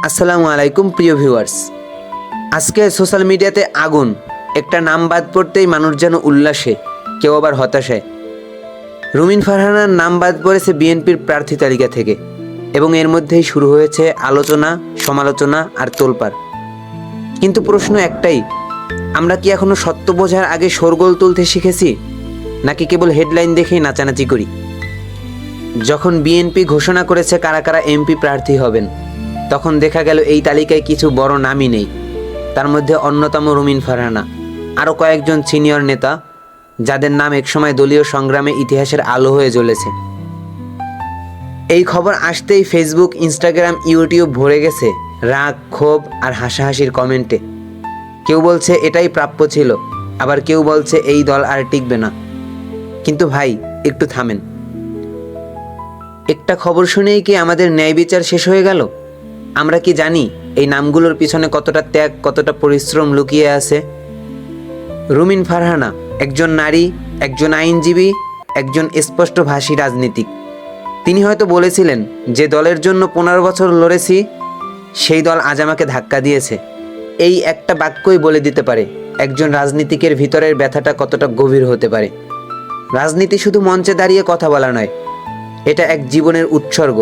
আসসালামু আলাইকুম প্রিয় ভিউয়ার্স। আজকে সোশ্যাল মিডিয়াতে আগুন। একটা নাম বাদ পড়তেই মানুষ যেন উল্লাসে, কেউ আবার হতাশায়। রুমিন ফারহানার নাম বাদ পড়েছে বিএনপির প্রার্থী তালিকা থেকে, এবং এর মধ্যেই শুরু হয়েছে আলোচনা, সমালোচনা আর তোলপাড়। কিন্তু প্রশ্ন একটাই, আমরা কি এখনো সত্য বোঝার আগে শোরগোল তুলতে শিখেছি, নাকি কেবল হেডলাইন দেখেই নাচানাচি করি? যখন বিএনপি ঘোষণা করেছে কারা কারা এমপি প্রার্থী হবেন, তখন দেখা গেল এই তালিকায় কিছু বড় নামই নেই। তার মধ্যে অন্যতম রুমিন ফারহানা, আরও কয়েকজন সিনিয়র নেতা যাদের নাম একসময় দলীয় সংগ্রামে ইতিহাসের আলো হয়ে জ্বলেছে। এই খবর আসতেই ফেসবুক, ইনস্টাগ্রাম, ইউটিউব ভরে গেছে রাগ, ক্ষোভ আর হাসাহাসির কমেন্টে। কেউ বলছে এটাই প্রাপ্য ছিল, আবার কেউ বলছে এই দল আর টিকবে না। কিন্তু ভাই, একটু থামেন। একটা খবর শুনেই কি আমাদের ন্যায় বিচার শেষ হয়ে গেল? আমরা কি জানি এই নামগুলোর পিছনে কতটা ত্যাগ, কতটা পরিশ্রম লুকিয়ে আছে? রুমিন ফারহানা একজন নারী, একজন আইনজীবী, একজন স্পষ্টভাষী রাজনীতিক। তিনি হয়তো বলেছিলেন, যে দলের জন্য 15 বছর লড়েছি, সেই দল আজ আমাকে ধাক্কা দিয়েছে। এই একটা বাক্যই বলে দিতে পারে একজন রাজনীতিকের ভিতরের ব্যথাটা কতটা গভীর হতে পারে। রাজনীতি শুধু মঞ্চে দাঁড়িয়ে কথা বলা নয়, এটা এক জীবনের উৎসর্গ,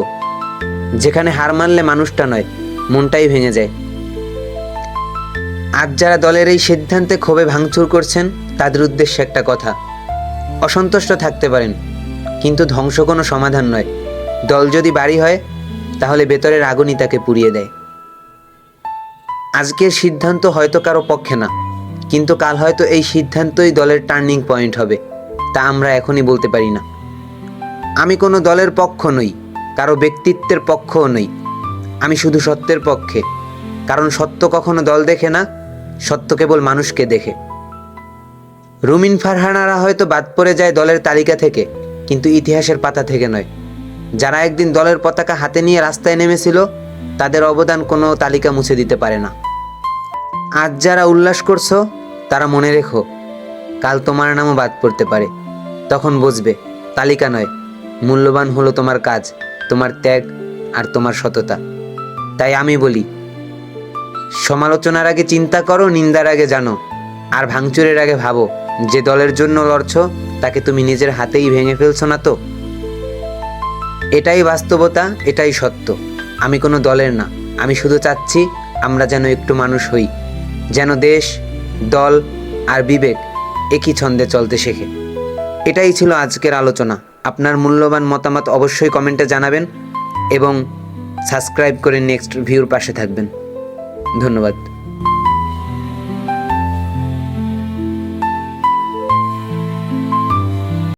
যেখানে হার মানলে মানুষটা নয়, মনটাই ভেঙে যায়। আজ যারা দলের এই সিদ্ধান্তে ক্ষোভে ভাঙচুর করছেন, তাদের উদ্দেশ্যে একটা কথা: অসন্তুষ্ট থাকতে পারেন, কিন্তু ধ্বংস কোনো সমাধান নয়। দল যদি বাড়ি হয়, তাহলে ভেতরের আগুনই তাকে পুড়িয়ে দেয়। আজকের সিদ্ধান্ত হয়তো কারো পক্ষে না, কিন্তু কাল হয়তো এই সিদ্ধান্তই দলের টার্নিং পয়েন্ট হবে। তা আমরা এখনই বলতে পারি না। আমি কোনো দলের পক্ষ নই, কারো ব্যক্তিত্বের পক্ষও নই। আমি শুধু সত্যের পক্ষে, কারণ সত্য কখনো দল দেখে না, সত্য কেবল মানুষকে দেখে। রুমিন ফারহানারা হয়তো বাদ পড়ে যায় দলের তালিকা থেকে, কিন্তু ইতিহাসের পাতা থেকে নয়। যারা একদিন দলের পতাকা হাতে নিয়ে রাস্তায় নেমেছিল, তাদের অবদান কোনো তালিকা মুছে দিতে পারে না। আজ যারা উল্লাস করছো, তারা মনে রেখো, কাল তোমার নামও বাদ পড়তে পারে। তখন বুঝবে, তালিকা নয়, মূল্যবান হলো তোমার কাজ, তোমার ত্যাগ আর তোমার সততা। তাই আমি বলি, সমালোচনার আগে চিন্তা করো, নিন্দার আগে জানো, আর ভাঙচুরের আগে ভাবো, যে দলের জন্য লড়ছো তাকে তুমি নিজের হাতেই ভেঙে ফেলছো না তো? এটাই বাস্তবতা, এটাই সত্য। আমি কোনো দলের না, আমি শুধু চাচ্ছি আমরা যেন একটু মানুষ হই, যেন দেশ, দল আর বিবেক একই ছন্দে চলতে শেখে। এটাই ছিল আজকের আলোচনা। আপনার মূল্যবান মতামত অবশ্যই কমেন্টে জানাবেন, এবং সাবস্ক্রাইব করে নেক্সট ভিউর পাশে থাকবেন। ধন্যবাদ।